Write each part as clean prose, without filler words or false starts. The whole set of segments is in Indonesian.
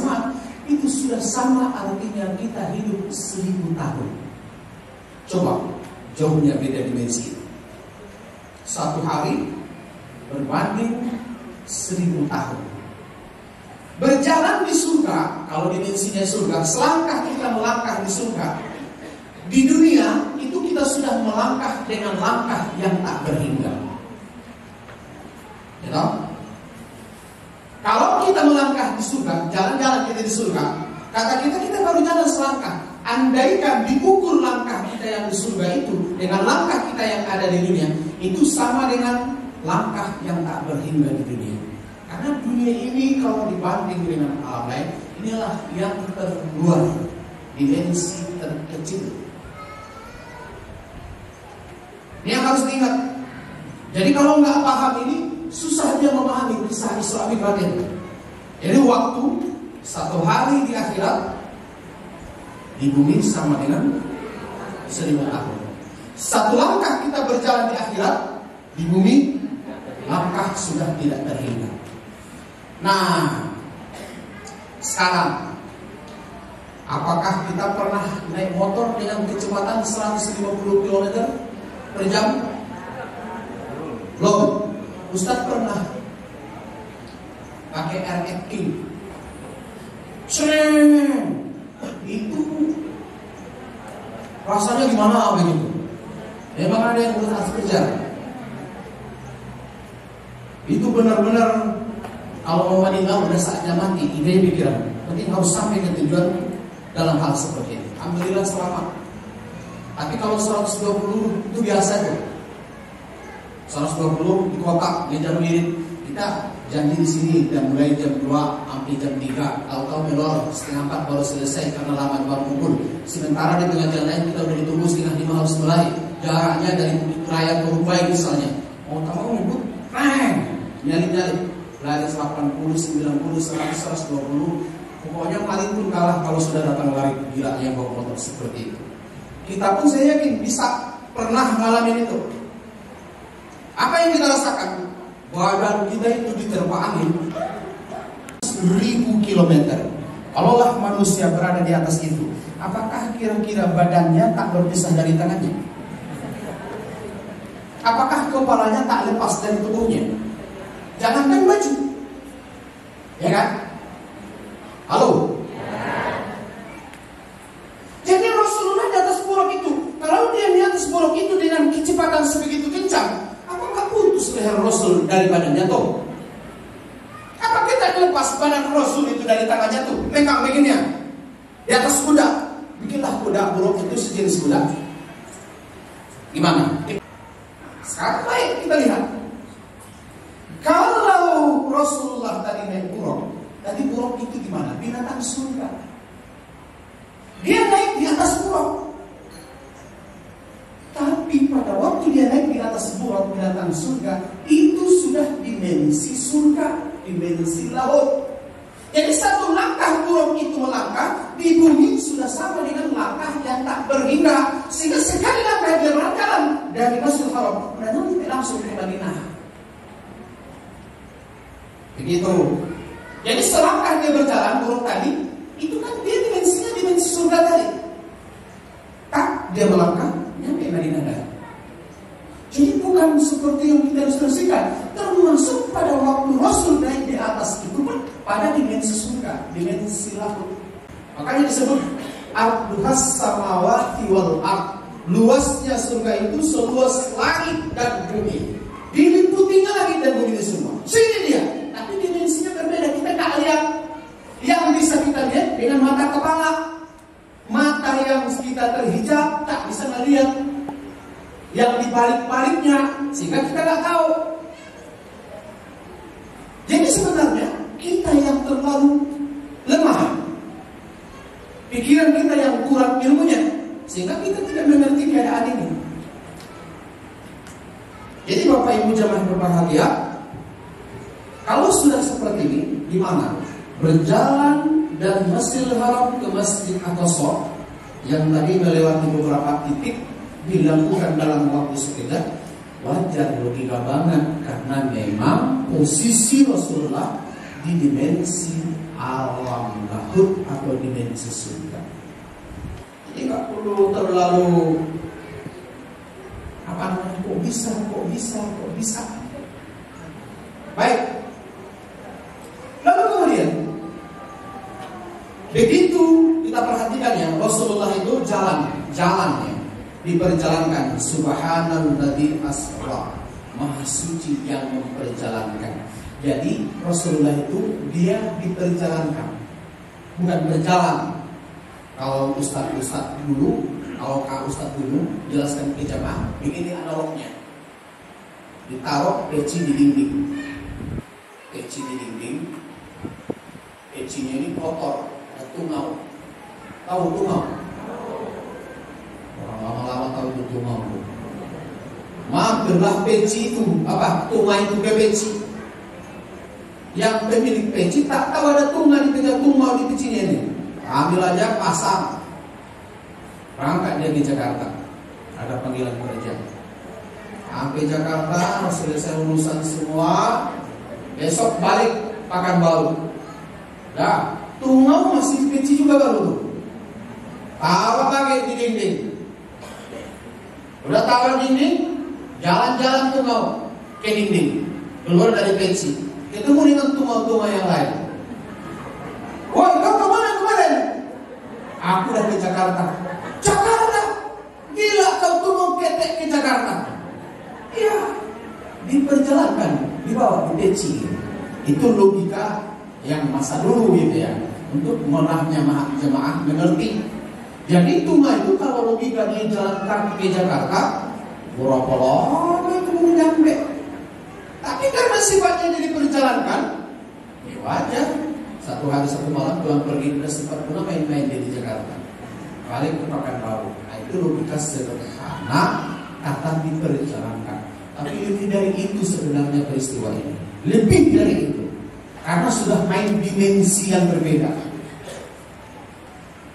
bersamaan, itu sudah sama artinya kita hidup 1000 tahun. Coba, jauhnya beda dimensi. Satu hari berbanding 1000 tahun. Berjalan di surga, kalau dimensinya surga, selangkah kita melangkah di surga. Di dunia, itu kita sudah melangkah dengan langkah yang tak berhingga. You know? Kalau kita melangkah di surga, jalan-jalan kita di surga, kata kita baru jalan selangkah. Andaikan diukur langkah kita yang di surga itu dengan langkah kita yang ada di dunia, itu sama dengan langkah yang tak berhingga di dunia. Karena dunia ini kalau dibanding dengan alam lain, inilah yang terluar, dimensi terkecil. Ini yang harus diingat. Jadi kalau nggak paham ini, susah dia memahami kisah Isra Mi'raj. Jadi waktu 1 hari di akhirat di bumi sama dengan 1000 tahun. 1 langkah kita berjalan di akhirat, di bumi langkah sudah tidak terhingga. Nah, sekarang apakah kita pernah naik motor dengan kecepatan 150 km per jam? Belum. Ustadz pernah pakai RX King. Itu rasanya gimana begitu? Memang ada yang harus kerja. Itu benar-benar kalau mau meninggal udah saatnya mati, ide pikiran. Penting harus sampai ke tujuan dalam hal seperti ini. Alhamdulillah selamat. Tapi kalau 120 itu biasa tuh. 120 di kota, meja mirip. Kita janji di sini dan mulai jam 2 sampai jam 3. Tahu-tahu melor 3:30 baru selesai karena lama baru kumpul. Sementara di tengah jalan lain kita udah ditunggu 4:30 harus mulai. Jaraknya dari Raya ke Rubai misalnya. Mau tahu ngebut, nyalip-nyalip. Lari 80, 90, 100, 120. Pokoknya paling pun kalah kalau sudah datang lari gila yang bawa motor seperti itu. Kita pun saya yakin bisa pernah ngalamin itu. Apa yang kita rasakan? Badan kita itu diterpa angin 1000 km. Kalaulah manusia berada di atas itu, apakah kira-kira badannya tak berpisah dari tangannya? Apakah kepalanya tak lepas dari tubuhnya? Jangankan baju, ya kan? Halo. Jadi Rasulullah di atas buruk itu, kalau dia di atas buruk itu dengan kecepatan sebegitu kencang, apakah putus leher Rasul dari badannya tuh? Apa kita lepas badan Rasul itu dari tangannya tuh? Pegang begini ya, di atas kuda. Bikinlah kuda buruk itu sejenis kuda. Gimana? Sekarang baik kita lihat. Kalau Rasulullah tadi naik buruk, tadi buruk itu gimana? Binatang surga. Dia naik di atas buruk. Tapi pada waktu dia naik di atas buruk binatang surga, itu sudah dimensi surga, dimensi laut. Jadi satu langkah buruk itu melangkah di bumi sudah sama dengan langkah yang tak berhingga. Sehingga sekali langkah dia berjalan dari Masjidil Haram, nanti langsung ke Madinah. Begitu. Jadi selangkah dia berjalan buruk tadi, itu kan dia dimensinya dimensi surga tadi. Tak, dia melangkah nyampe Madinah dah. Jadi bukan seperti yang kita ilustrasikan. Termasuk pada waktu Rasul naik di atas itu pun pada dimensi surga, dimensi laut. Makanya disebut arduhas samawati wal ard. Luasnya surga itu seluas langit dan bumi. Diliputinya langit dan bumi itu semua. Sini dia. Tapi dimensinya berbeda. Kita tak lihat. Yang bisa kita lihat dengan mata kepala. Mata yang kita terhijab tak bisa melihat. Yang dibalik-baliknya sehingga kita tak tahu. Jadi sebenarnya kita yang terlalu lemah. Pikiran kita yang kurang ilmunya sehingga kita tidak mengerti keadaan ini. Jadi Bapak Ibu jamaah berbahagia, kalau sudah seperti ini, gimana? Berjalan dari Masjidil Haram ke Masjid Aqsa yang tadi melewati beberapa titik dilakukan dalam waktu sekedar, wajar logika banget karena memang posisi Rasulullah di dimensi alam lahut atau dimensi surga. Jadi nggak perlu terlalu kok bisa. Baik. Lalu kemudian begitu kita perhatikan ya, Rasulullah itu jalannya diperjalankan. Subhanalladzi asra, Maha Suci yang memperjalankan. Jadi Rasulullah itu dia diperjalankan, bukan berjalan. Kalau Ustadz dulu, kalau Kak Ustadz dulu jelaskan ke jamaah, begini analognya. Ditaruh peci di dinding. Pecinya ini kotor, ada tungau. Tahu tungau? Orang lama-lama tahu itu tungau. Mampirlah peci itu, tungau itu ke peci. Yang pemilik peci tak tahu ada tungau di tengah tungau di pecinya ini. Ambil aja pasang. Berangkat dia di Jakarta. Ada panggilan kerja. Sampai Jakarta, selesai urusan semua. Besok balik Pekanbaru. Dah, tungau masih peci juga baru. Taruh lagi di dinding. Udah taruh dinding, jalan-jalan tungau ke dinding. Keluar dari peci. Ketemu dengan tungau-tungau yang lain. Woi, kau kemana kemarin? Aku udah ke Jakarta. Jakarta? Gila, kau tuh mau ketek ke Jakarta. Iya, diperjalankan, dibawa di peci. Itu logika yang masa dulu gitu ya, untuk menahnya jemaah mengerti. Jadi tungau itu kalau logika dia jalan kaki ke Jakarta, berapa lama itu mau nyampe? Tapi karena sifatnya jadi diperjalankan, ya wajar. Satu hari satu malam pulang pergi udah sempat pernah main-main di Jakarta, balik ke Pekanbaru. Nah, itu logika sederhana kata diperjalankan. Tapi lebih dari itu sebenarnya peristiwa ini. Lebih dari itu, karena sudah main dimensi yang berbeda.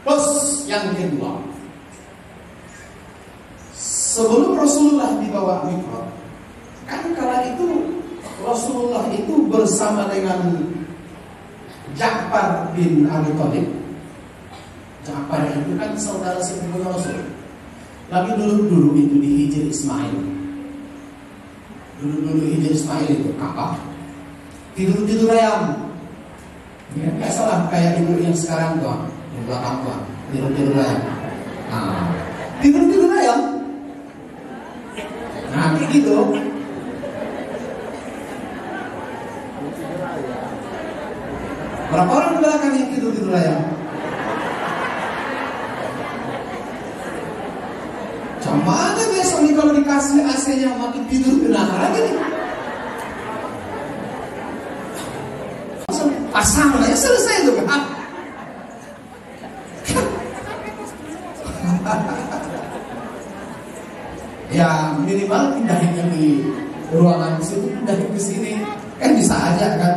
Plus yang kedua, sebelum Rasulullah dibawa Mi'raj, kan kala itu Rasulullah itu bersama dengan Ja'far bin Abi Thalib. Ja'far itu kan saudara sepupunya Rasul. Tapi dulu itu di Hijr Ismail. Dulu Hijr Ismail itu apa? Tidur ayam. Ya, biasalah kayak ibu yang sekarang tuh, yang belakang tuh, tidur ayam. Nah, tidur ayam. Nah, kayak gitu. Berapa orang di belakang yang tidur ayam? Mana biasa nih kalau dikasih AC-nya makin tidur benar lagi nih. Pasang aja selesai itu kan. Ya minimal pindahin di ruangan situ, pindahin ke sini kan bisa aja kan.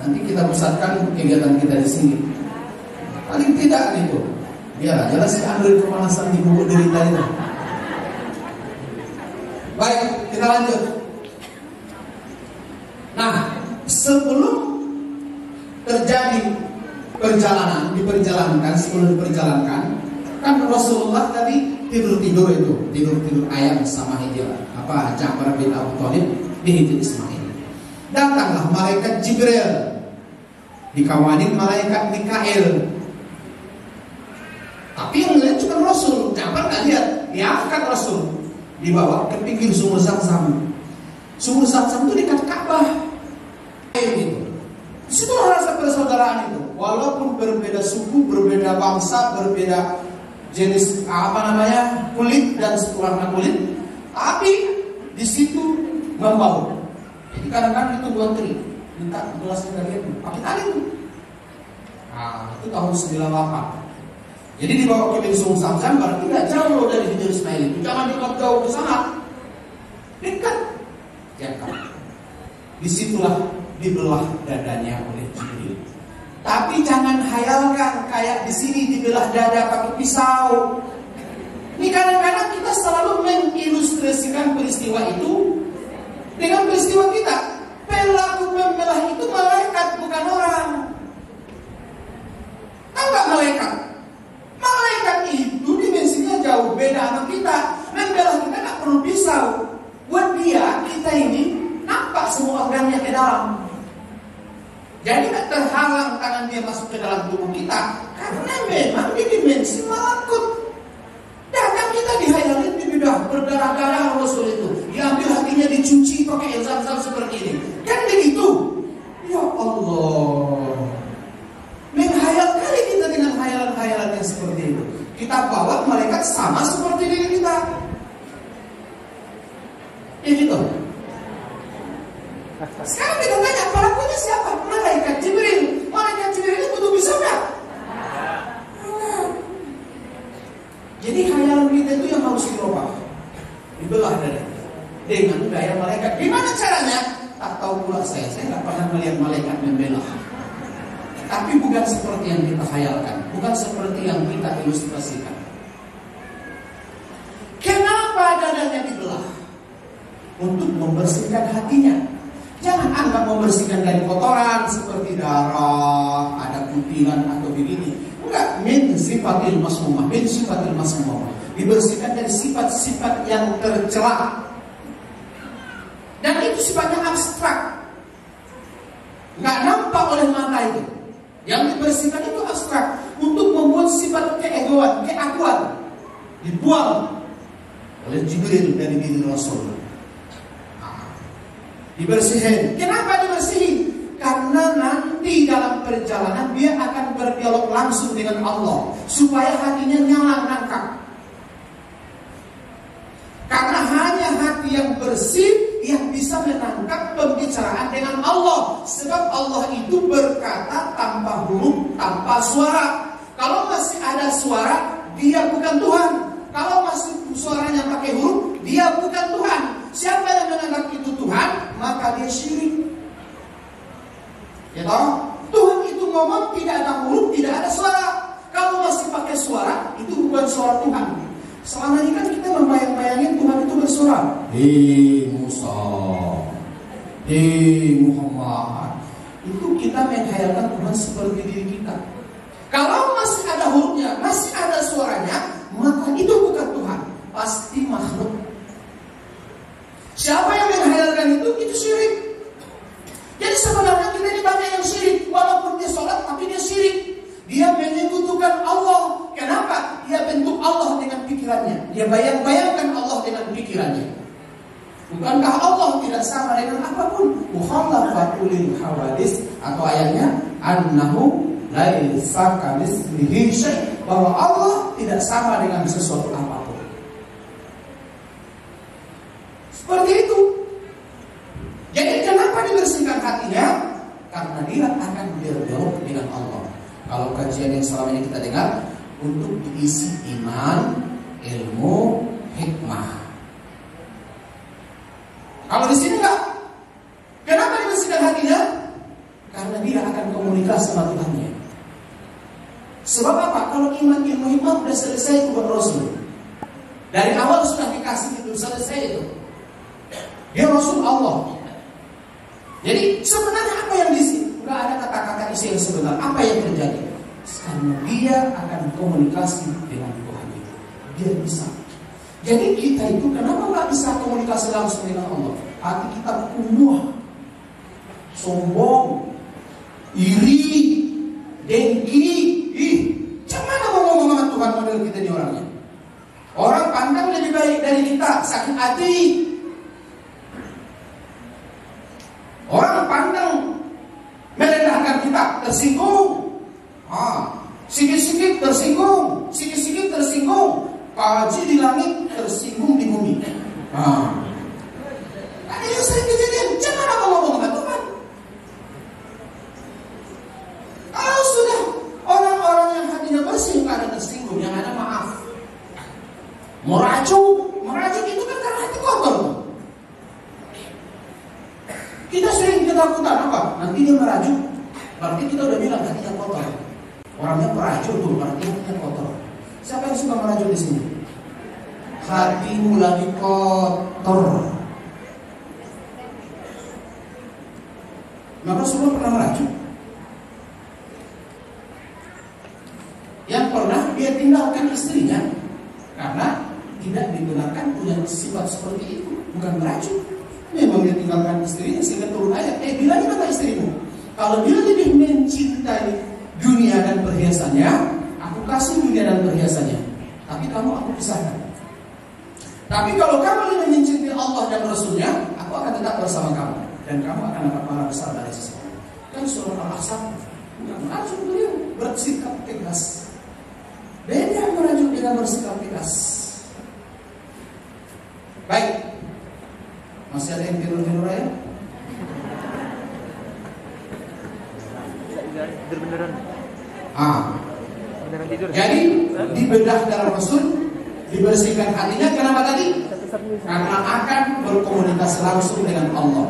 Nanti kita pusatkan kegiatan kita di sini. Paling tidak gitu. Biar aja lah si Android pemanasan di bubuk derita itu. Baik, kita lanjut. Nah, sebelum terjadi diperjalankan, kan Rasulullah tadi tidur ayam sama Ja'far bin Abi Thalib di Hijr Ismail. Datanglah malaikat Jibril, dikawani malaikat Mikail. Tapi yang lihat cuma Rasul, Ja'far nggak lihat, diangkat Rasul, dibawa ke pinggir sumur Zamzam. Sumur Zamzam itu dekat Ka'bah. Itu. Di situ rasa persaudaraan itu. Walaupun berbeda suku, berbeda bangsa, berbeda jenis kulit dan warna kulit, tapi di situ membaur. Jadi kadang-kadang itu buat tri, minta gelasnya kalian pakai tali itu. Nah, itu tahun 98. Jadi dibawa ke Sumur Zamzam, berarti tidak jauh dari Hijr Ismail itu. Jangan dibawa jauh ke sana, dekat. Ya kan? Disitulah dibelah dadanya oleh Jibril. Tapi jangan hayalkan kayak di sini dibelah dada pakai pisau. Ini kadang-kadang kita selalu mengilustrasikan peristiwa itu dengan peristiwa kita. Perilaku membelah itu malaikat, bukan orang. Tahu nggak malaikat? Malaikat itu dimensinya jauh beda sama kita. Membelah kita nggak perlu pisau. Buat dia, kita ini nampak semua organnya ke dalam. Jadi tak terhalang tangan dia masuk ke dalam tubuh kita, karena memang di dimensi malakut. Datang kita dihayalin di bidang berdarah-darah Rasul itu, diambil hatinya dicuci pakai zam-zam seperti ini. Kan begitu? Ya Allah, menghayal kali kita dengan hayalan-hayalan yang seperti itu. Kita bawa malaikat sama seperti diri kita. Ya gitu. Sekarang kita tanya, pelakunya siapa? Malaikat Jibril. Malaikat Jibril itu butuh bisa nggak? Jadi hayalan kita itu yang harus dirubah, dibelah dari dengan gaya malaikat. Gimana caranya? Tak tahu pula saya nggak pernah melihat malaikat membelah. Tapi bukan seperti yang kita hayalkan, bukan seperti yang kita ilustrasikan. Kenapa dadanya dibelah? Untuk membersihkan hatinya. Jangan anggap membersihkan dari kotoran seperti darah, ada putihan atau begini. Enggak, min sifatil masmumah, min sifatil masmumah. Dibersihkan dari sifat-sifat yang tercela. Dan itu sifatnya abstrak. Enggak nampak oleh mata itu. Yang dibersihkan itu abstrak untuk membuat sifat keegoan, keakuan dibuang oleh Jibril dari diri Rasul. Dibersihin. Kenapa dibersihin? Karena nanti dalam perjalanan dia akan berdialog langsung dengan Allah, supaya hatinya nyala nangkap. Karena hanya hati yang bersih yang bisa menangkap pembicaraan dengan Allah. Sebab Allah itu berkata tanpa huruf, tanpa suara. Kalau masih ada suara, dia bukan Tuhan. Kalau masih suaranya pakai huruf, dia bukan Tuhan. Siapa yang menganggap itu Tuhan, maka dia syirik. Ya toh? Tuhan itu ngomong tidak ada huruf, tidak ada suara. Kalau masih pakai suara, itu bukan suara Tuhan. Selama ini kan kita membayang-bayangin Tuhan itu bersuara. Hei Musa, hei Muhammad. Itu kita menghayalkan Tuhan seperti diri kita. Kalau masih ada hurufnya, masih ada suaranya, maka itu bukan Tuhan, pasti makhluk. Siapa yang menghayalkan itu syirik. Jadi sebenarnya kita ini banyak yang syirik. Walaupun dia sholat, tapi dia syirik. Dia menyekutukan Allah. Kenapa? Dia bentuk Allah dengan pikirannya. Dia bayang-bayangkan Allah dengan pikirannya. Bukankah Allah tidak sama dengan apapun? Mukhalafatul hawadis, atau ayatnya annahu laisa kamitslihi syai', bahwa Allah tidak sama dengan sesuatu apapun. Seperti itu. Jadi kenapa dibersihkan hatinya? Karena dia akan berdialog dengan Allah. Kalau kajian yang selama ini kita dengar, untuk diisi iman, ilmu, hikmah. Kalau di sini enggak. Kenapa dibersihkan hatinya? Karena dia akan komunikasi sama Tuhannya. Sebab apa? Kalau iman, ilmu, hikmah sudah selesai itu buat Rasul. Dari awal sudah dikasih itu, selesai itu. Dia Rasul Allah. Jadi sebenarnya apa yang diisi? Enggak ada kata-kata isi yang sebenar. Apa yang terjadi? Karena dia akan komunikasi dengan Tuhan itu. Dia bisa. Jadi kita itu kenapa nggak bisa komunikasi langsung dengan Allah? Hati kita kumuh, sombong, iri, dengki. Gimana mau ngomong sama Tuhan model kita ini orangnya? Orang pandang lebih baik dari kita, sakit hati. Orang pandang merendahkan kita, tersinggung. Sikit-sikit tersinggung, sikit-sikit tersinggung. Pak Haji di langit, tersinggung di bumi. Ada yang sering kejadian. Jangan apa ngomong sama Tuhan. Kalau sudah orang-orang yang hatinya bersih, nggak ada tersinggung, yang ada maaf. Merajuk itu kan karena hati kotor. Kita sering ketakutan apa? Nanti dia merajuk, berarti kita udah bilang hatinya kotor. Orangnya merajuk tuh, berarti hatinya kotor. Siapa yang suka merajuk di sini? Hatimu lagi kotor. Maka Rasulullah pernah meracun. Yang pernah dia tinggalkan istrinya karena tidak dibenarkan punya sifat seperti itu, bukan meracun. Memang dia tinggalkan istrinya sehingga turun ayat, bilangin sama istrimu, kalau dia lebih mencintai dunia dan perhiasannya, aku kasih dunia dan perhiasannya, tapi kamu aku pisahkan. Tapi kalau kamu lebih mencintai Allah dan Rasulnya, aku akan tetap bersama kamu dan kamu akan dapat pahala besar dari sisi Allah. Kan surah Al-Ahzab bukan meracun, beliau bersikap tegas. Beda meracun dengan bersikap tegas. Baik, masih ada yang tidur-tidur ya? Beneran. Beneran tidur. Jadi dibedah dalam Rasul, dibersihkan hatinya. Kenapa tadi? Karena akan berkomunikasi langsung dengan Allah.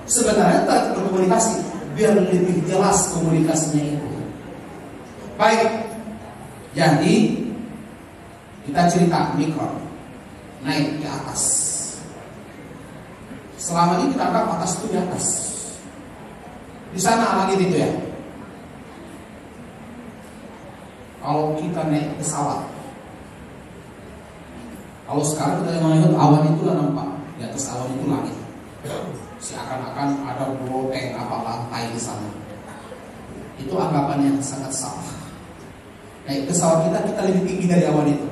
Sebenarnya tak berkomunikasi, biar lebih jelas komunikasinya itu. Baik, jadi kita cerita mikro, naik ke atas. Selama ini kita anggap atas itu di atas. Di sana langit itu ya. Kalau kita naik pesawat, kalau sekarang kita melihat awan itu lah nampak, di atas awan itu langit. Seakan-akan ada loteng apa lantai di sana. Itu anggapan yang sangat salah. Naik pesawat kita lebih tinggi dari awan itu.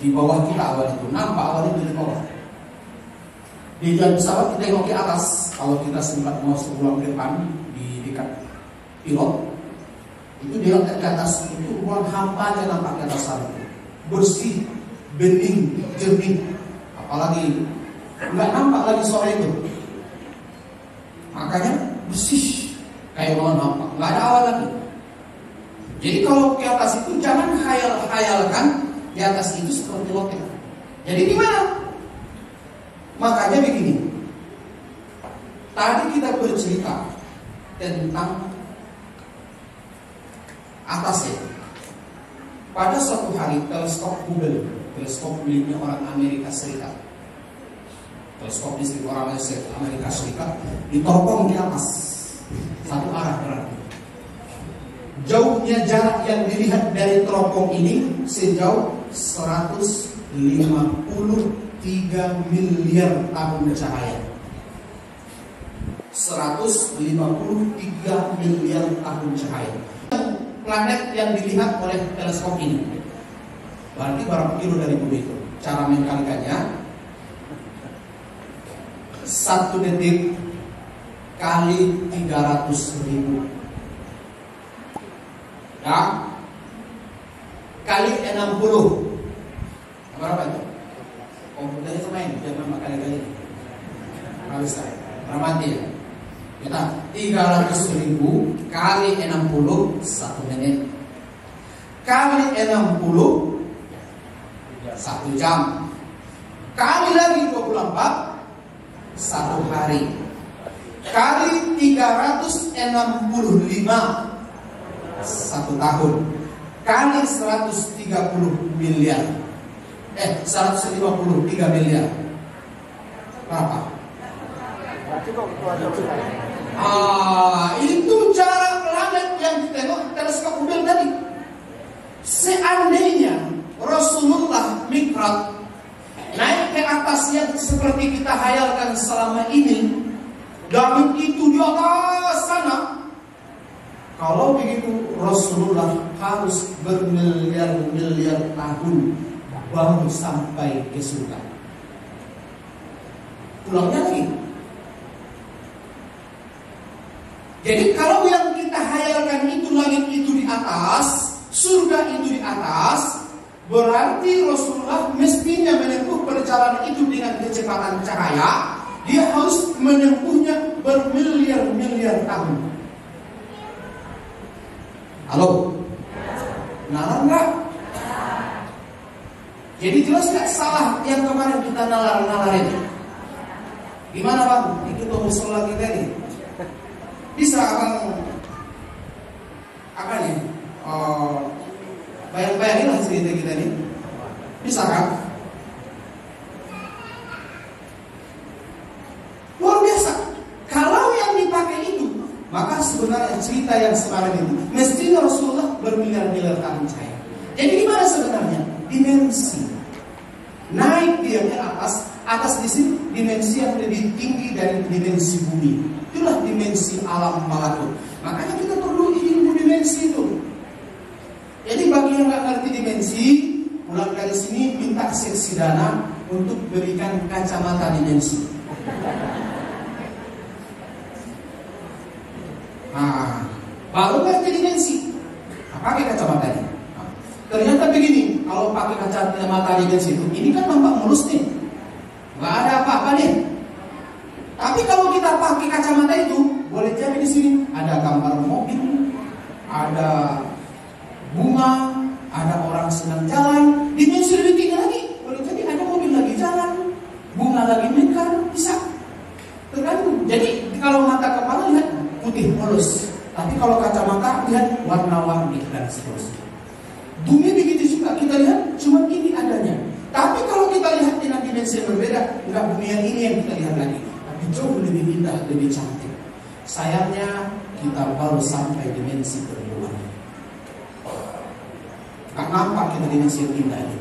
Di bawah kita awan itu, nampak awan itu di bawah. Di jalan pesawat kita tengok ke atas. Kalau kita sempat mau sebulan ke depan di dekat pilot, itu di atas itu ruang hampa yang nampak di atas sana, bersih, bening, jernih. Apalagi nggak nampak lagi sore itu, makanya bersih kayak ruang hampa, nggak ada awan lagi. Jadi kalau ke atas itu jangan khayal-khayalkan di atas itu seperti loteng. Jadi di mana? Makanya begini, tadi kita bercerita tentang atasnya. Pada suatu hari teleskop Hubble, teleskop miliknya orang Amerika Serikat, teleskop listrik orang Amerika Serikat, diteropong di atas satu arah berarti. Jauhnya jarak yang dilihat dari teropong ini sejauh 153 miliar tahun cahaya. 153 miliar tahun cahaya. Planet yang dilihat oleh teleskop ini berarti berapa kilo dari bumi itu? Cara mengkalikannya 1 detik kali 300.000 ya, kali 60. Berapa itu? Komputernya semain, jangan kali-kali ini. Habis saya, berapa ya? Kita 300.000 kali 60 1 menit, kali 60 1 jam, kali lagi 24 1 hari, kali 365 1 tahun, kali 153 miliar. 153 miliar. Berapa? Itu cara planet yang ditengok teleskop Hubble tadi. Seandainya Rasulullah Mi'raj naik ke atas yang seperti kita hayalkan selama ini, dan itu di atas sana, kalau begitu Rasulullah harus bermiliar-miliar tahun baru sampai ke surga. Pulangnya lagi. Jadi kalau yang kita hayalkan itu langit itu di atas, surga itu di atas, berarti Rasulullah mestinya menempuh perjalanan itu dengan kecepatan cahaya. Dia harus menempuhnya bermiliar-miliar tahun. Halo? Nalar nggak? Jadi jelas nggak salah yang kemarin kita nalar itu? Gimana Bang? Ikut musola kita ini. Bisa Abang apa nih? Bayang-bayangin lah cerita kita ini. Bisa kan? Luar biasa. Kalau yang dipakai itu kemarin itu, mestinya Rasulullah bermiliar-miliar tahun cahaya. Jadi gimana sebenarnya? Dimensi. Naik dia ke atas di sini dimensi yang lebih tinggi dari dimensi bumi. Itulah dimensi alam malakut. Makanya kita perlu ilmu dimensi itu. Jadi bagi yang nggak ngerti dimensi, pulang dari sini minta seksi dana untuk berikan kacamata dimensi. Nah, baru ngerti dimensi. Nah, pakai kacamatanya. Nah, ternyata begini, kalau pakai kacamata dimensi itu, ini kan nampak mulus nih, nggak ada apa-apa nih. Tapi kalau kita pakai kacamata itu, boleh jadi di sini ada gambar mobil, ada bunga, ada orang sedang jalan. Dimensi lebih tinggi lagi, boleh jadi ada mobil lagi jalan, bunga lagi mekar, bisa. Tergantung. Jadi kalau mata kepala lihat putih mulus, tapi kalau kacamata lihat warna-warni dan seterusnya. Bumi begitu juga, kita lihat cuma ini adanya. Tapi kalau kita lihat dengan dimensi yang berbeda, enggak bumi yang ini yang kita lihat lagi, tapi jauh lebih indah, lebih cantik. Sayangnya kita baru sampai dimensi kedua. Gak nampak kita dimensi yang indah ini.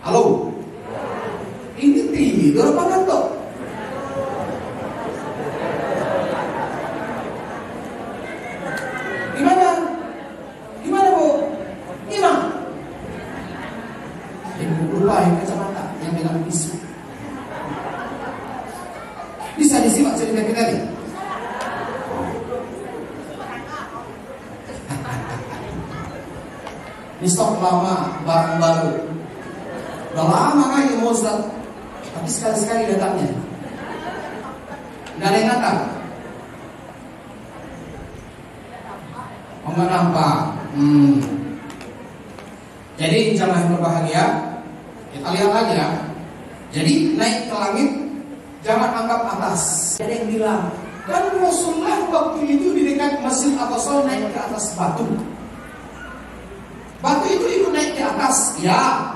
Halo? Ini TV, berapa ngantuk? Gimana? Gimana Bu? Gimana? Ibu lupa yang kacamata, yang dengan pisau. Bisa disimak cerita kita nih? Ini stok lama, barang baru. Udah lama kan ya Ustaz, tapi sekali-sekali datangnya. Gak ada yang datang. Oh, gak nampak. Jadi jamaah yang berbahagia, kita lihat lagi ya. Jadi naik ke langit, jangan anggap atas. Ada yang bilang, kan Rasulullah waktu itu di dekat Masjid Al-Aqsa naik ke atas batu. Batu itu ikut naik ke atas, ya.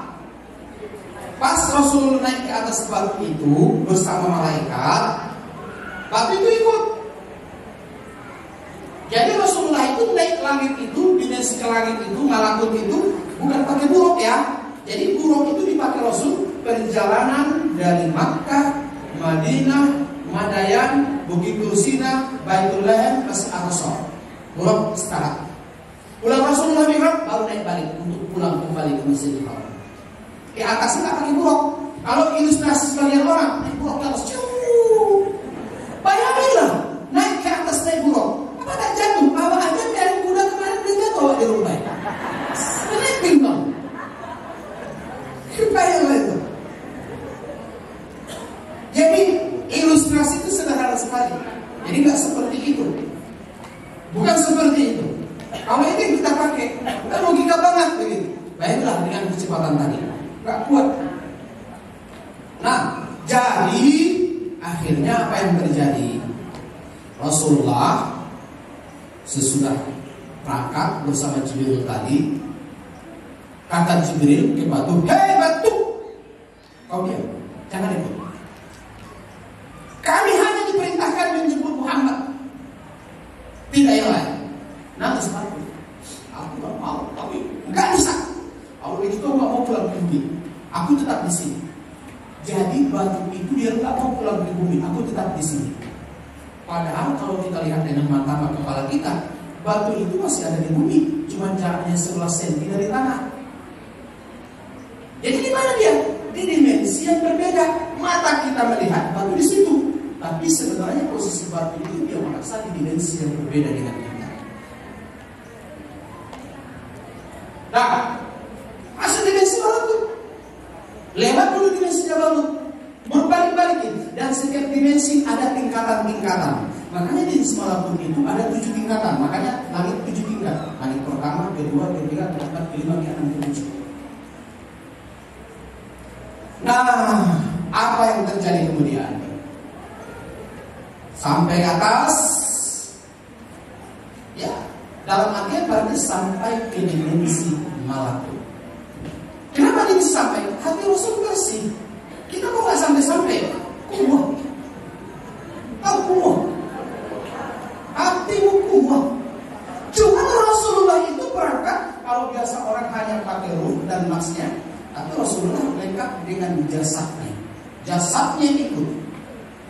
Pas Rasul naik ke atas batu itu bersama malaikat, batu itu ikut. Jadi Rasulullah itu naik ke langit itu, dimensi ke langit itu, malakut itu bukan pakai buruk ya. Jadi buruk itu dipakai Rasul perjalanan dari Makkah, Madinah, Madayan, Bukit Tursina, Baitul Laham, Masjid Al-Aqsa. Buruk setara. Pulang Rasulullah Mi'raj baru naik balik untuk pulang kembali ke Masjidil Haram. Di atas nggak pakai buruk. Kalau ilustrasi sebagian orang naik buruk ke atas, bayanginlah naik ke atas naik buruk. Apa tak jatuh? Apa aja dari kuda kemarin dia jatuh di rumah. Naik pinggang. Bayanglah itu. Jadi ilustrasi itu sederhana sekali. Jadi nggak seperti itu. Bukan seperti itu. Kalau ini kita pakai, kita logika banget begitu. Baiklah dengan kecepatan tadi, nggak kuat. Nah, jadi akhirnya apa yang terjadi? Rasulullah sesudah berangkat bersama Jibril tadi, kata Jibril ke batu, hei batu, kau diam, jangan ikut. Kami hanya diperintahkan menjemput Muhammad, tidak yang lain. Nanti sepatu, aku nggak mau, tapi nggak bisa. Kalau begitu nggak mau pulang ke bumi, aku tetap di sini. Jadi batu itu dia nggak mau pulang ke bumi, aku tetap di sini. Padahal kalau kita lihat dengan mata kepala kita, batu itu masih ada di bumi, cuma jaraknya 11 cm dari tanah. Jadi di mana dia? Di dimensi yang berbeda. Mata kita melihat batu di situ, tapi sebenarnya posisi batu itu dia merasa di dimensi yang berbeda dengan kita. Nah, masuk dimensi malakut, lewat dulu dimensi jabarut, berbalik-balik, dan setiap dimensi ada tingkatan-tingkatan. Makanya di malakut itu ada 7 tingkatan. Makanya langit 7 tingkat. Langit pertama, kedua, ketiga, keempat, kelima, keenam, ketujuh. Nah, apa yang terjadi kemudian? Sampai ke atas, ya. Dalam artian berarti sampai ke dimensi malakut. Kenapa dia bisa sampai? Hati Rasul bersih. Kita kok nggak sampai-sampai? Kumuh. Tahu kumuh? Damasnya, tapi Rasulullah lengkap dengan jasadnya. Jasadnya ikut,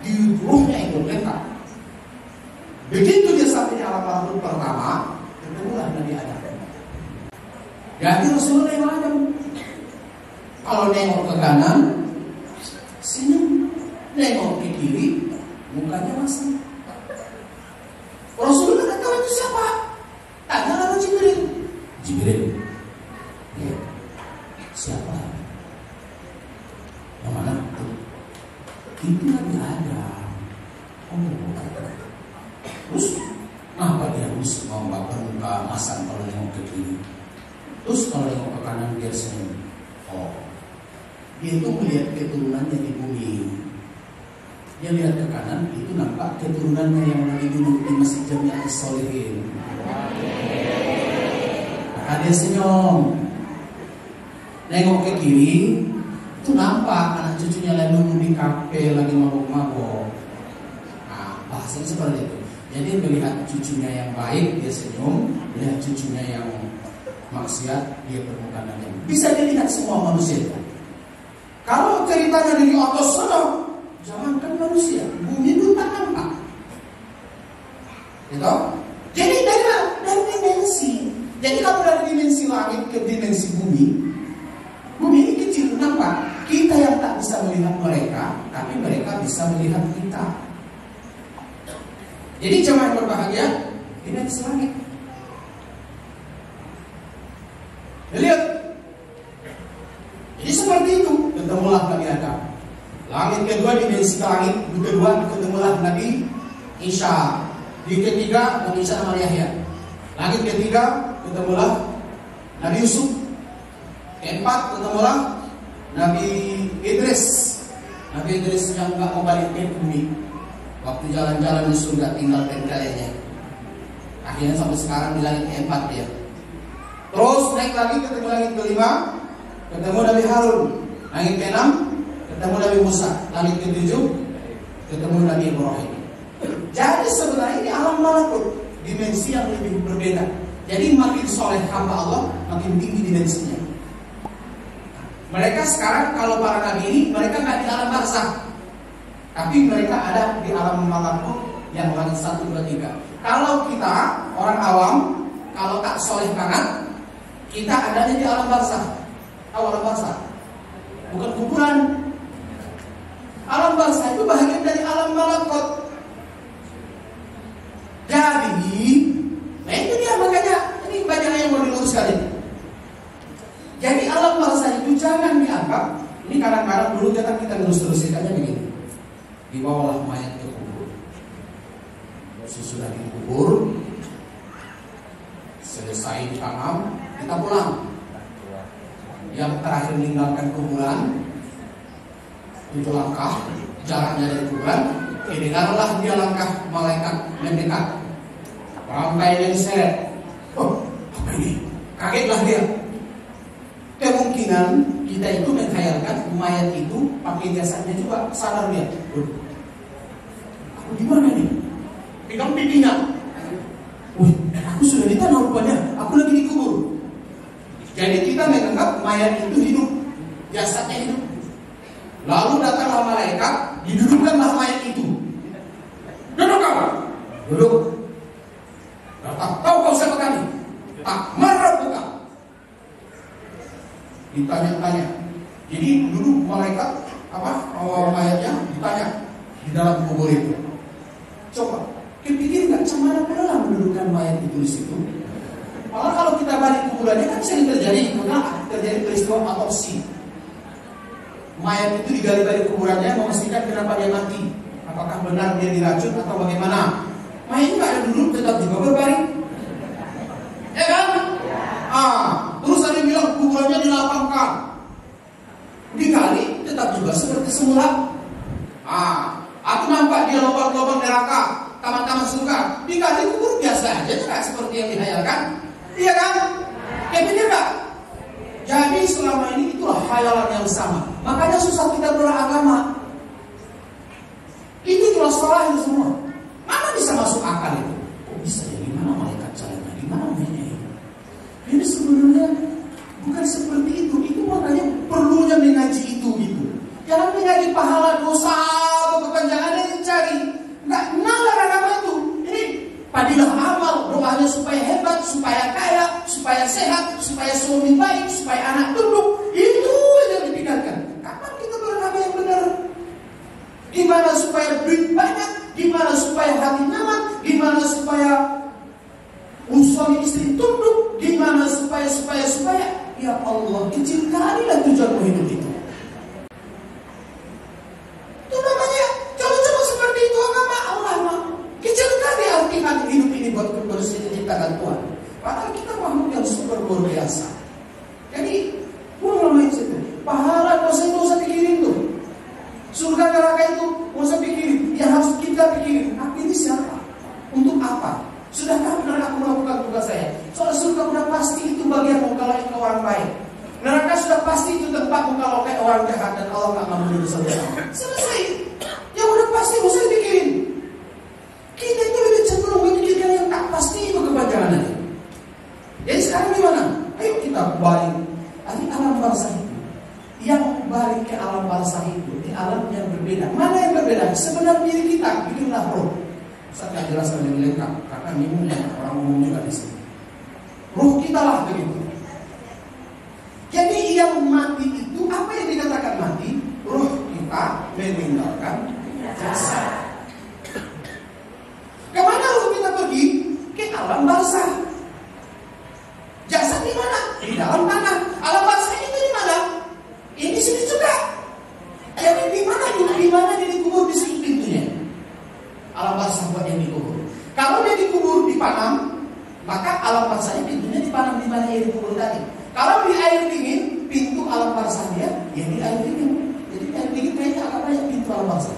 di ruhnya ikut lengkap. Begitu dia sampai di alam malakut pertama, ketemulah Nabi Adam. Jadi Rasulullah yang Adam, kalau nengok ke kanan, senyum, nengok ke kiri, mukanya masam. Rasulullah tak tahu itu siapa. Tanya lalu Jibril. Jibril, ya, siapa? Yang mana? Itu Nabi Adam. Oh, terus kenapa dia harus mau bakar muka masam kalau nengok ke kiri? Terus kalau nengok ke kanan dia senyum. Oh, dia itu melihat keturunannya di bumi. Dia lihat ke kanan, itu nampak keturunannya yang lagi duduk di Masjid Jami'ah Sholihin. Maka dia senyum. Nengok ke kiri, itu nampak anak cucunya lagi duduk di kafe, lagi mabok-mabok. Nah, bahasanya seperti itu. Jadi melihat cucunya yang baik, dia senyum. Melihat cucunya yang maksiat, dia bermuka nanya. Bisa dilihat semua manusia. Kalau ceritanya dari atas sana, jangankan manusia, bumi itu tak nampak. Gitu? Jadi dari dimensi. Jadi kalau dari dimensi langit ke dimensi bumi, bumi ini kecil nampak. Kita yang tak bisa melihat mereka, tapi mereka bisa melihat kita. Jadi jemaah yang berbahagia, dimensi langit. Lihat. Jadi seperti itu, ketemulah Nabi Adam. Langit kedua dimensi ke langit kedua ketemulah Nabi Isa. Di ketiga Nabi Isa nama Yahya. Langit ketiga ketemulah Nabi Yusuf. Keempat ketemulah Nabi Idris. Nabi Idris yang enggak mau balik ke bumi. Waktu jalan-jalan di surga tinggal tempelnya. Akhirnya sampai sekarang di langit keempat dia. Terus naik lagi ketemu langit kelima, ketemu Nabi Harun. Langit keenam ketemu Nabi Musa. Langit ketujuh ketemu Nabi Ibrahim. Jadi sebenarnya ini alam malakut, dimensi yang lebih berbeda. Jadi makin soleh hamba Allah, makin tinggi dimensinya. Mereka sekarang kalau para nabi ini, mereka nggak di alam barzakh, tapi mereka ada di alam malakut yang langit 1, 2, 3. Kalau kita orang awam, kalau tak soleh banget, kita adanya di alam barzakh. Tahu alam barzakh? Bukan kuburan. Alam barzakh itu bahagian dari alam malakut. Jadi, nah itu dia makanya ini banyak yang mau diluruskan ini. Jadi alam barzakh itu jangan dianggap. Ini kadang-kadang dulu kita terus-terusikannya begini. Dibawalah mayat ke kubur. Sesudah dikubur, selesai ditanam, kita pulang. Yang terakhir meninggalkan kuburan 7 langkah jaraknya dari kuburan, dengarlah dia langkah malaikat mendekat. Rampai yang seret. Oh, apa ini? Kagetlah dia. Kemungkinan kita itu menghayalkan mayat itu pakai jasadnya juga, sadar dia. Aku di mana nih? Pegang pipinya. Aku sudah ditanam rupanya. Aku lagi dikubur. Jadi kita menganggap mayat itu hidup, jasadnya hidup. Lalu datanglah malaikat, didudukkanlah mayat itu. Duduk kamu. Duduk. Tahu kau siapa kami? Tak marah bukan? Ditanya-tanya. Jadi duduk malaikat mayatnya ditanya di dalam kubur itu. Coba, kepikir nggak cemana pernah mendudukkan mayat itu di situ? Malah kalau kita balik kuburannya kan sering terjadi peristiwa autopsi. Mayat itu digali balik kuburannya memastikan kenapa dia mati. Apakah benar dia diracun atau bagaimana? Mayat nggak ada duduk, tetap juga berbaring. Ya kan? Terus ada yang bilang kuburannya dilapangkan, digali tetap juga seperti semula. Aku nampak dia lubang-lubang neraka, taman-taman surga, digali kubur biasa aja, tidak seperti yang dihayalkan. Iya kan? Kayak bener gak? Jadi selama ini itulah khayalan yang sama. Makanya susah kita beragama. Ini jelas salah itu semua. Mana bisa masuk akal itu? Kok bisa ya? Gimana malaikat caranya? Gimana mainnya itu? Ini sebenarnya bukan seperti itu. Itu supaya hebat, supaya kaya, supaya sehat, supaya suami baik, supaya anak tunduk. Itu yang dipikirkan. Kapan kita beragama yang benar? Gimana supaya duit banyak? Gimana supaya hati nyaman? Gimana supaya suami istri tunduk? Gimana supaya? Ya Allah, kecil kali lah tujuan hidup itu. Itu namanya coba seperti itu agama Allah mah. Kecil kali arti hidup ini buat diciptakan Tuhan. Padahal kita makhluk yang super luar biasa. Jadi, buang mindset itu. Pahala dosa itu usah pikirin tuh. Surga neraka itu usah pikirin. Yang harus kita pikirin, aku ini siapa? Untuk apa? Sudahkah benar aku melakukan tugas saya? Soal surga udah pasti itu bagianmu kalau itu orang baik. Neraka sudah pasti itu tempatmu kalau kayak orang jahat dan Allah nggak mau dosa. Selesai. Yang udah pasti usah dipikirin. Kita itu lebih cenderung memikirkan yang tak pasti itu kepanjangannya. Jadi sekarang gimana? Ayo kita balik. Di alam barzah itu. Yang balik ke alam barzah itu di alam yang berbeda. Mana yang berbeda? Sebenarnya diri kita, itulah roh. Saya tidak jelaskan lebih lengkap karena minumnya orang umum juga di sini. Roh kita lah begitu. Jadi yang mati itu apa yang dikatakan mati? Roh kita meninggalkan jasad. Kemana roh kita pergi? Ke alam barzah. Jasad di mana? Di dalam tanah. Alam barzah itu di mana? Ini sini juga. Jadi di mana dia dikubur di sini pintunya? Alam barzah buat yang dikubur. Kalau dia dikubur di Panam, maka alam barzahnya pintunya di Panam di mana dia dikubur tadi. Kalau di air dingin, pintu alam barzah dia ya di air dingin. Jadi air dingin kayaknya agak banyak pintu alam barzah.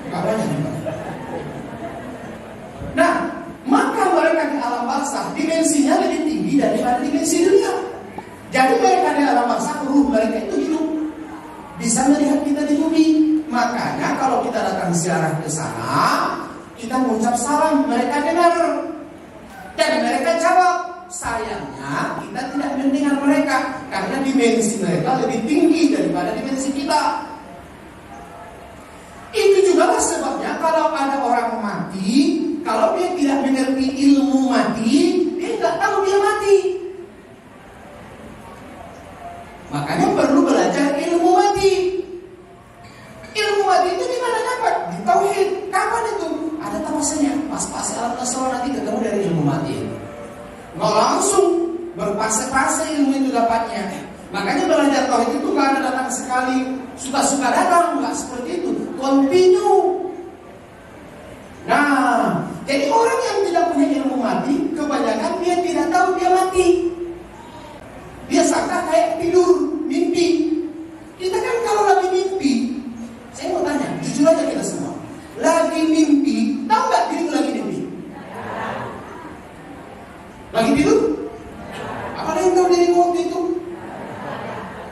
Agak banyak nih, Pak. Nah, maka mereka di alam barzah dimensinya lebih tinggi daripada dimensi dunia. Jadi mereka di alam barzah, ruh mereka itu hidup, bisa melihat kita di bumi. Makanya kalau kita datang ziarah ke sana, kita mengucap salam, mereka dengar dan mereka jawab. Sayangnya kita tidak mendengar mereka karena dimensi mereka lebih tinggi daripada dimensi kita. Itu juga sebabnya kalau ada orang mati, kalau dia tidak mengerti ilmu mati, dia nggak tahu dia mati. Makanya perlu belajar ilmu mati. Ilmu mati itu di mana dapat? Di tauhid. Kapan itu? Ada tafsirnya. Pas alam tasawuf nanti ketemu dari ilmu mati. Nggak langsung berfase-fase ilmu itu dapatnya. Makanya belajar tauhid itu nggak ada datang sekali, suka-suka datang, nggak seperti itu. Continue. Nah, jadi orang yang tidak punya ilmu mati, kebanyakan dia tidak tahu dia mati. Dia sangka kayak tidur, mimpi. Kita kan kalau lagi mimpi, saya mau tanya, jujur aja kita semua. Lagi mimpi, tahu nggak diri lagi mimpi? Lagi tidur? Apa yang tahu diri waktu itu?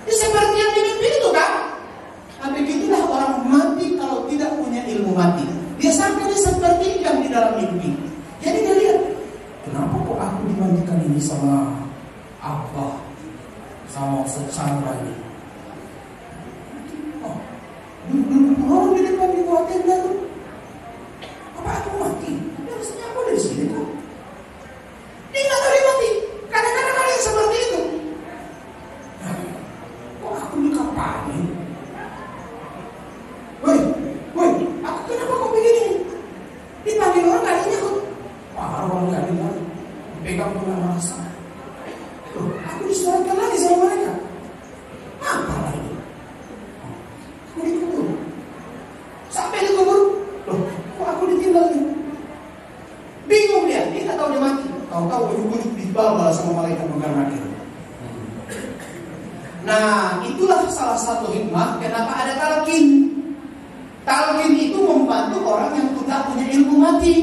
Ya seperti yang di mimpi itu kan? Tapi begitulah orang mati kalau tidak punya ilmu mati. Dia sangka dia seperti yang di dalam mimpi. Jadi dia lihat, kenapa kok aku dimandikan ini sama Allah, sama Chandra ini? Oh, duduk di depan di bawah tenda tuh. Apa aku mati? Ya harusnya aku dari sini kok. Dia nggak tahu dia mati. Kadang-kadang ada yang seperti itu. Kok aku dikapain? Woi, aku kenapa kok begini? Dipanggil orang nggak nyakut. Wah, orang nggak dengar. Pegang punya rasa. Loh, aku disuarakan lagi sama mereka. Apa lagi? Aku dikubur. Sampai dikubur. Loh, kok aku ditinggal nih? Bingung dia nggak tahu dia mati. Tahu-tahu ujuk-ujuk dibawa sama malaikat mungkar nakir. Nah, itulah salah satu hikmah kenapa ada talqin. Talqin itu membantu orang yang tidak punya ilmu mati.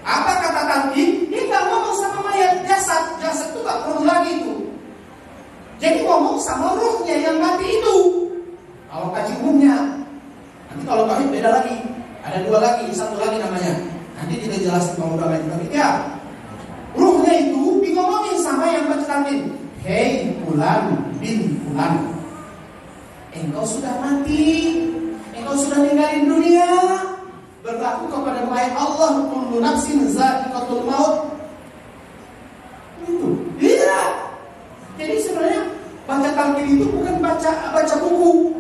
Apa kata talqin? Dia nggak ngomong sama mayat, jasad itu nggak perlu lagi itu. Jadi ngomong sama ruhnya yang mati itu. Kalau kaji umumnya, nanti kalau kami beda lagi. Ada dua lagi, satu lagi namanya. Nanti kita jelasin kalau udah lagi ya. Ruhnya itu ngomongin sama yang baca talqin. Hei Fulan bin Fulan, engkau sudah mati, engkau sudah ninggalin dunia. berlaku kepada ayat Allah kullu nafsin za'iqatul maut. Itu. Iya. Jadi sebenarnya baca talqin itu bukan baca buku.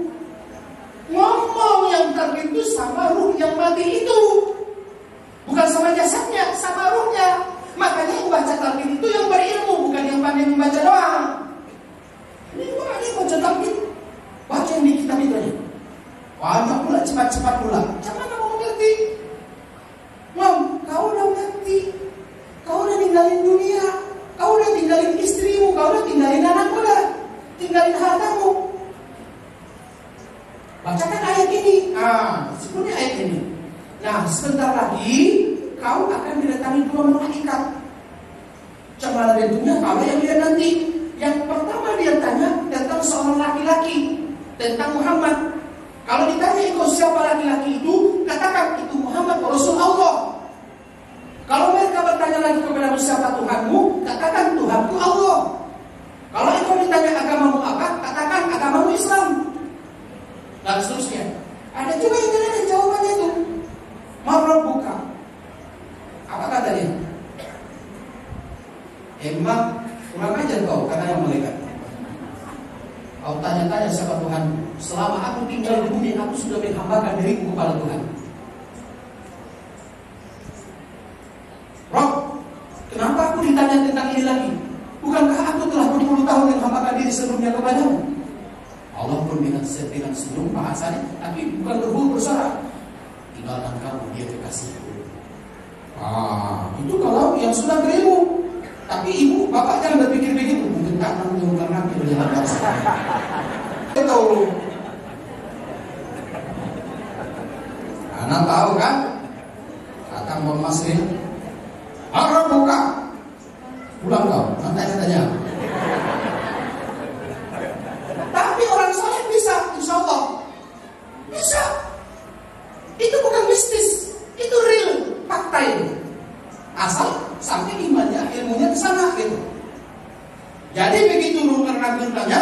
Ngomong yang talqin itu sama ruh yang mati itu. Bukan sama jasadnya, sama ruhnya. Makanya yang baca talqin itu yang berilmu, bukan yang pandai membaca doang. Ini cuma ada yang baca talqin, baca yang di kitab itu aja. Banyak pula, cepat-cepat pula. Macam mana mau mengerti? Mam, kau udah mati. Kau udah tinggalin dunia. Kau udah tinggalin istrimu. Kau udah tinggalin anakmu dah. Tinggalin hartamu. Bacakan ayat ini. Sebenarnya ayat ini. Nah, sebentar lagi kau akan didatangi 2 malaikat. Macam mana bentuknya? Kau yang lihat nanti. Yang pertama dia tanya tentang seorang laki-laki, tentang Muhammad. Kalau ditanya engkau siapa laki-laki itu, katakan itu Muhammad Rasul Allah. Kalau mereka bertanya lagi kepada siapa Tuhanmu, katakan Tuhanku Allah. Kalau engkau ditanya agamamu apa, katakan agamamu Islam. Dan seterusnya. Ada juga yang tidak ada jawabannya itu. Marabbuka. Apa kata dia? Emang kurang ajar kau, kata yang malaikat. Kau tanya-tanya siapa Tuhan. Selama aku tinggal di bumi, aku sudah menghambakan diriku kepada Tuhan. Rob, kenapa aku ditanya tentang ini lagi? Bukankah aku telah berpuluh tahun menghambakan diri sebelumnya kepadamu? Allah pun dengan senyum bahasanya, tapi bukan berbulu bersuara. Tinggalkan kamu, dia kekasihku. Itu kalau yang sudah berilmu. Tapi ibu, bapak jangan berpikir begitu. Mungkin tak nanggung karena berjalan bangsa. Betul. Anak tahu kan? Kata Mbak Masrin, harap buka. Pulang kau, nanti katanya. Tapi orang soleh bisa, insya Allah. Bisa. Itu bukan mistis, itu real, fakta itu. Asal sampai imannya, ilmunya ke sana gitu. Jadi begitu Rumah Nabi tanya,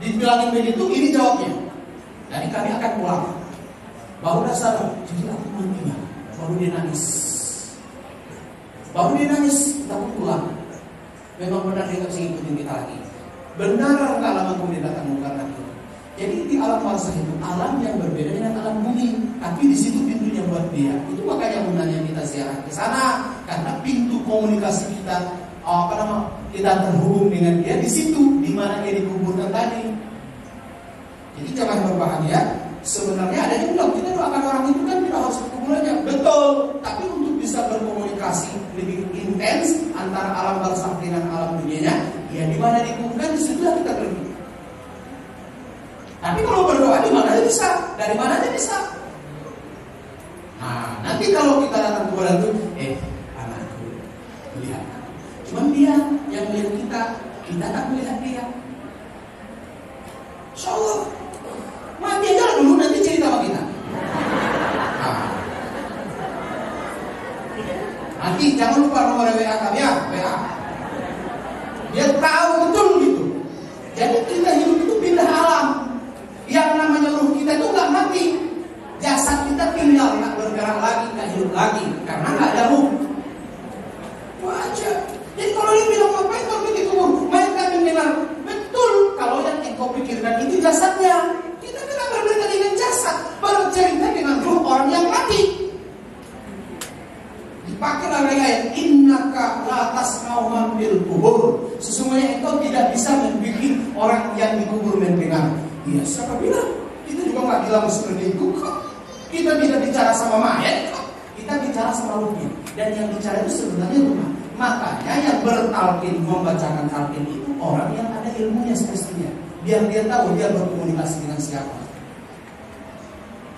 dibilangin begitu, ini jawabnya. Jadi kami akan pulang. Baru dah sadar, jadi aku mati. Baru dia nangis. Kita pun pulang. Memang benar dia tak ngikutin kita lagi. Benar tak lama kemudian datang Munkar Nakir. Jadi di alam barzakh itu alam yang berbeda dengan alam bumi, tapi di situ pintunya buat dia. Itu makanya gunanya kita ziarah ke sana, karena pintu komunikasi kita, kita terhubung dengan dia di situ, di mana dia dikuburkan tadi. Jadi jangan berbahagia. Sebenarnya ada yang bilang kita doakan orang itu kan tidak harus kuburannya, betul. Tapi untuk bisa berkomunikasi lebih intens antara alam barzakh dengan alam dunianya, ya di mana dikuburkan di situlah kita pergi. Tapi kalau berdoa di mana aja bisa, dari mana aja bisa. Nah, nanti kalau kita datang ke kuburan itu, anakku melihat. Cuman dia yang melihat kita tak melihat dia. Insya Allah. Mati aja dulu, nanti cerita sama kita. Nanti jangan lupa nomor WA kami ya, WA. Dia tahu betul gitu. Jadi kita hidup itu pindah alam. Yang namanya ruh kita itu nggak mati. Jasad kita tinggal, nggak bergerak lagi, nggak hidup lagi, karena nggak ada ruh. Wajar. Jadi kalau dia bilang ngapain kalau begitu, main kami bilang betul. Kalau yang engkau pikirkan itu jasadnya. Kita tidak berbeda dengan jasad, baru cerita dengan ruh orang yang mati. Dipakai lagi ayat innaka la tasma'u man fil kubur. Sesungguhnya engkau tidak bisa membuat orang yang dikubur mendengar. Iya, siapa bilang? Kita juga nggak bilang seperti itu kok. Kita tidak bicara sama mayat kok. Kita bicara sama ruhnya. Dan yang bicara itu sebenarnya rumah. Makanya yang bertalqin, membacakan talqin itu orang yang ada ilmunya semestinya. Biar dia tahu dia berkomunikasi dengan siapa.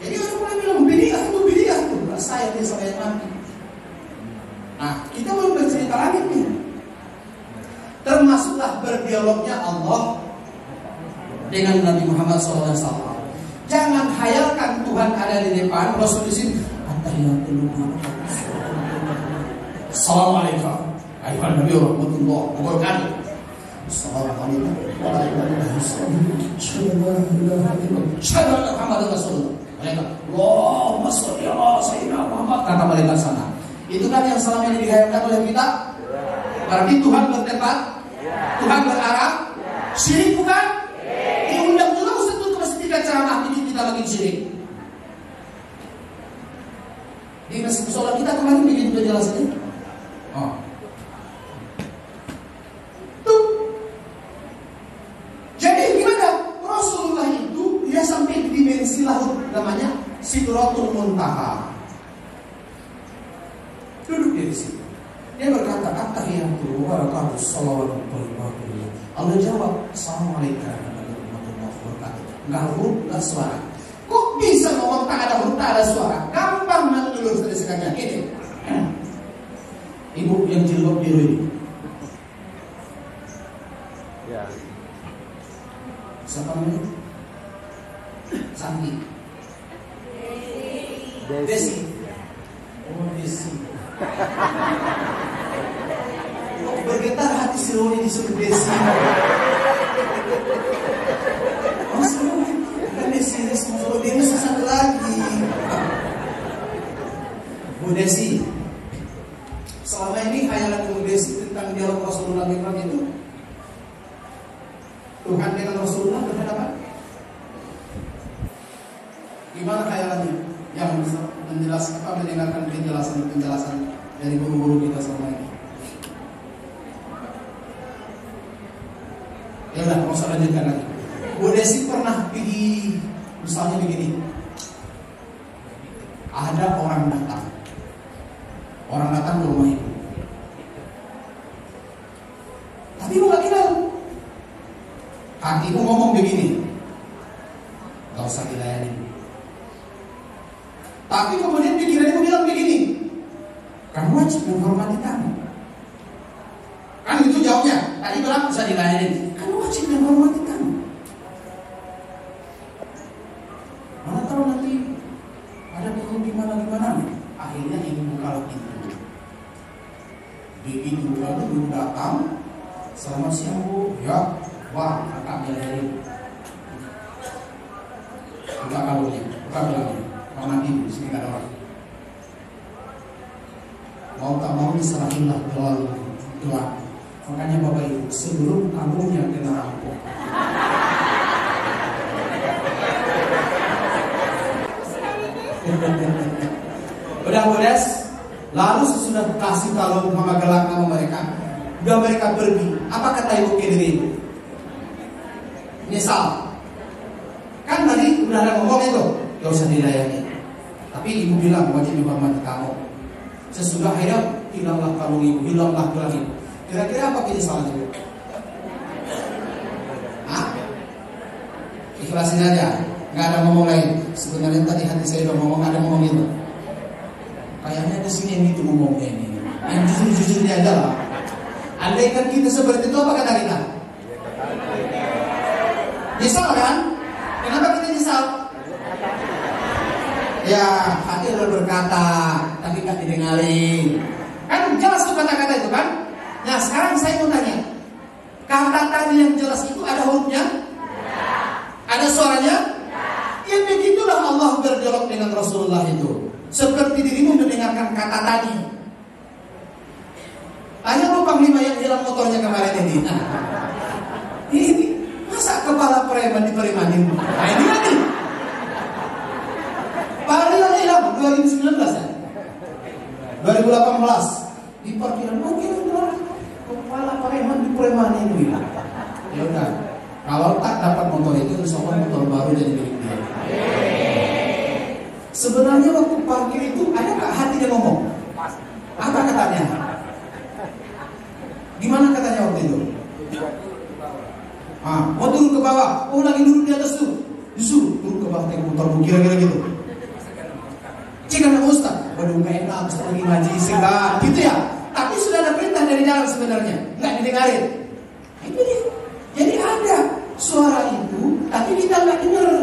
Jadi orang mulai bilang bid'ah itu. Saya dia sampai mati. Nah, kita belum bercerita lagi nih. Termasuklah berdialognya Allah dengan Nabi Muhammad SAW. Jangan hayalkan Tuhan ada di depan, Rasul di sini. Assalamualaikum. Ayuhan Nabi warahmatullahi wabarakatuh. Assalamualaikum warahmatullahi wabarakatuh. Syahadu anna Muhammadan Rasulullah. Mereka, Allahumma sholli ala sayyidina Muhammad, kata malaikat sana. Itu kan yang selama ini dihayatkan oleh kita. Berarti Tuhan berdebat, Tuhan berarah, syirik bukan? Diundang juga Ustaz itu ketika ceramah ini kita lagi syirik. Di musola kita kemarin bikin penjelasannya. Oh. Tuh. Jadi gimana? Rasulullah itu dia sampai di dimensi lahut namanya Sidratul Muntaha. Duduk di situ. Dia berkata, "Attahiyatu wa barakatuh, salawatu wa barakatuh." Allah jawab, "Assalamualaikum warahmatullahi wabarakatuh." Enggak huruf, enggak suara. Kok bisa ngomong tak ada huruf, tak ada suara? Gampang nanti dulu dari sekarang ini. Ibu yang jilbab biru ini. Ya. Siapa namanya? Santi. Desi. Oh, Desi. Kok bergetar hati si Roni disuruh Desi? Oh, semua kan Desi, kalau dia masih satu lagi. Bu Desi, selama ini khayalan Bu Desi tentang dialog Rasulullah Mi'raj itu, Tuhan dengan Rasulullah berhadapan. Gimana khayalannya? Yang bisa menjelaskan apa, mendengarkan penjelasan dari guru-guru kita selama ini. Ya udah, mau saya lanjutkan lagi. Bu Desi pernah pergi, misalnya begini, ada orang datang ke rumah ibu, tapi ibu gak kenal. Ibu ngomong begini, gak usah dilayani. Tapi kemudian pikiran ibu bilang begini, kamu wajib menghormati tamu. Kan itu jawabnya. Tadi bilang usah dilayani, kamu wajib menghormati tamu. Mana tahu nanti ada perlu gimana. Akhirnya ibu buka pintu. Begitu lalu ibu datang, selamat siang Bu. Ya, wah kakaknya dari. Buka kalungnya, buka kalungnya. Mama ibu, sini gak ada orang. Mau tak mau diserahinlah doa. Makanya Bapak Ibu, sebelum kalungnya kena rampok, udah beres. Lalu sesudah kasih kalung sama gelang sama mereka, udah mereka pergi. Apa kata ibu ke diri ibu? Misal, kan tadi udah ada ngomong itu, gak usah dilayani. Tapi ibu bilang wajib menghormati kamu. Sesudah akhirnya hilanglah kalung ibu, hilanglah gelang ibu. Kira-kira apa penyesalan ibu? Ikhlasin aja, nggak ada ngomong lain. Sebenarnya tadi hati saya udah ngomong, ada ngomong itu. Kayaknya di sini yang itu ngomongnya ini. Yang jujur-jujurnya aja lah. Andaikan kita seperti itu, apa kata kita? Nyesal kan? Kenapa kita nyesal? Ya, hati udah berkata, tapi nggak didengarin. Kan jelas tuh kata-kata itu kan? Nah, sekarang saya mau tanya, kata tadi yang jelas itu ada hurufnya? Ada suaranya? Ya begitulah Allah berdialog dengan Rasulullah itu. Seperti dirimu mendengarkan kata tadi. Tanya lu Panglima yang hilang motornya kemarin ini. Ini masa kepala preman diperemanin? Nah ini lagi. Panglima hilang 2019 ya? 2018 di parkiran mobil kepala preman diperemanin ini. Ya udah. Kalau tak dapat motor itu, insya Allah motor baru jadi milik dia. Sebenarnya waktu parkir itu ada nggak hatinya ngomong? Apa katanya? Gimana katanya waktu itu? Mau turun ke bawah. Oh lagi duduk di atas tuh. Disuruh turun ke bawah tengok motor, kira-kira gitu. Jika ada Ustaz, waduh nggak enak, Ustaz lagi ngaji sehingga gitu ya. Tapi sudah ada perintah dari dalam sebenarnya, nggak didengarin. Itu dia. Jadi ada suara itu, tapi kita nggak dengar.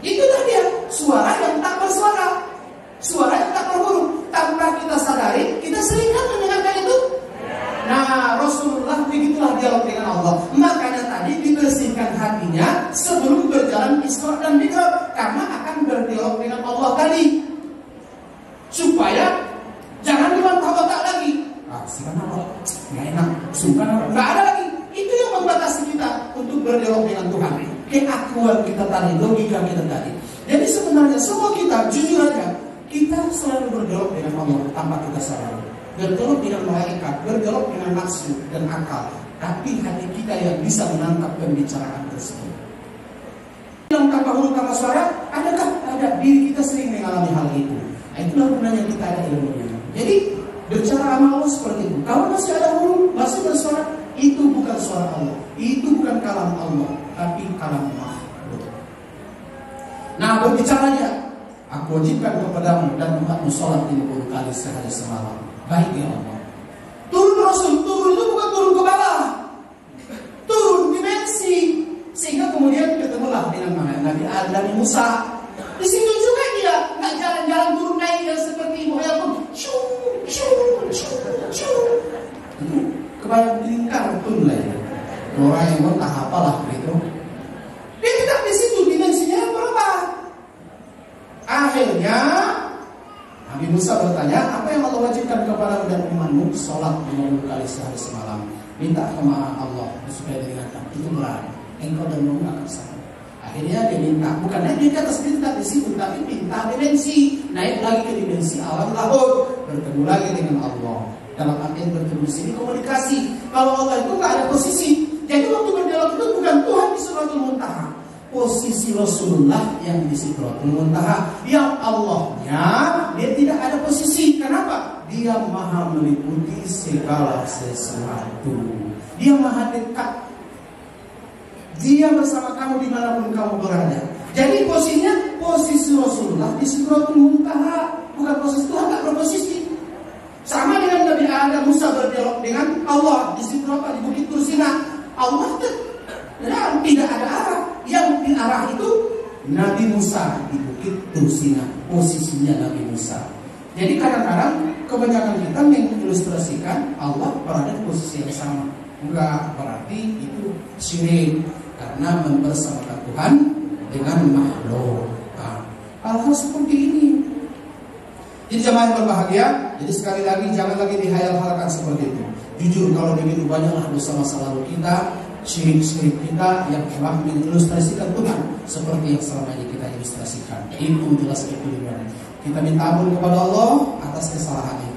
Itulah dia, suara yang tak bersuara, suara yang tak berhuruf. Tanpa kita sadari, kita seringkan mendengarkan itu. Nah, Rasulullah begitulah dialog dengan Allah. Makanya tadi dibersihkan hatinya sebelum berjalan Isra dan Mi'raj. Suka nggak ada lagi. Itu yang membatasi kita untuk berdialog dengan Tuhan. Keakuan kita tadi, logika kita tadi. Jadi sebenarnya semua kita, jujur aja, kita selalu berdialog dengan Allah tanpa kita sadari. Berdialog dengan malaikat, berdialog dengan nafsu dan akal. Tapi hati kita yang bisa menangkap pembicaraan tersebut. Yang tanpa huruf tanpa suara, adakah ada diri kita sering mengalami hal itu? Nah, itulah gunanya kita ada ilmunya. Jadi berbicara sama Allah seperti itu. Kalau masih ada huruf, masih bersuara, itu bukan suara Allah, itu bukan kalam Allah, tapi kalam makhluk. Nah, berbicaranya, aku wajibkan kepadamu dan umatmu sholat 50 kali sehari semalam. Baik ya Allah. Turun Rasul, turun itu bukan turun ke bawah, turun dimensi, sehingga kemudian ketemulah dengan Nabi Adam, Nabi Musa. Di situ juga dia nggak jalan-jalan turun naik yang seperti moyang pun, kebayang lingkar pun lah ya. Orang yang mau tak apalah gitu. Dia tidak di situ, dimensinya berapa? Akhirnya Nabi Musa bertanya, apa yang Allah wajibkan kepada dan umatmu? Sholat 50 kali sehari semalam. Minta kemahan Allah supaya diingatkan. Itu berat. Engkau dan mau akan sama. Akhirnya dia minta, bukan naik di atas minta di situ, tapi minta dimensi, naik lagi ke dimensi alam lahir, bertemu lagi dengan Allah. Dalam artian bertemu sini komunikasi. Kalau Allah itu nggak ada posisi. Jadi waktu berdialog itu bukan Tuhan di Sidratul Muntaha, posisi Rasulullah yang di Sidratul Muntaha. Yang Allahnya dia tidak ada posisi. Kenapa? Dia maha meliputi segala sesuatu. Dia maha dekat. Dia bersama kamu dimanapun kamu berada. Jadi posisinya posisi Rasulullah di Sidratul Muntaha, bukan posisi Tuhan. Tak berposisi. Sama dengan Nabi Adam, Musa berdialog dengan Allah di Sidratul, di Bukit Tursina. Allah tidak ada arah. Yang di arah itu Nabi Musa di Bukit Tursina, posisinya Nabi Musa. Jadi kadang-kadang kebanyakan kita mengilustrasikan Allah berada di posisi yang sama. Enggak berarti itu syirik, karena mempersamakan Tuhan dengan makhluk. Hal-hal seperti ini. Jadi jemaah yang berbahagia, jadi sekali lagi jangan lagi dihayal-hayalkan seperti itu. Jujur kalau begitu banyaklah dosa masa lalu kita, syirik-syirik kita yang telah mengilustrasikan Tuhan seperti yang selama ini kita ilustrasikan. Itu jelas kekeliruan. Kita minta ampun kepada Allah atas kesalahan ini.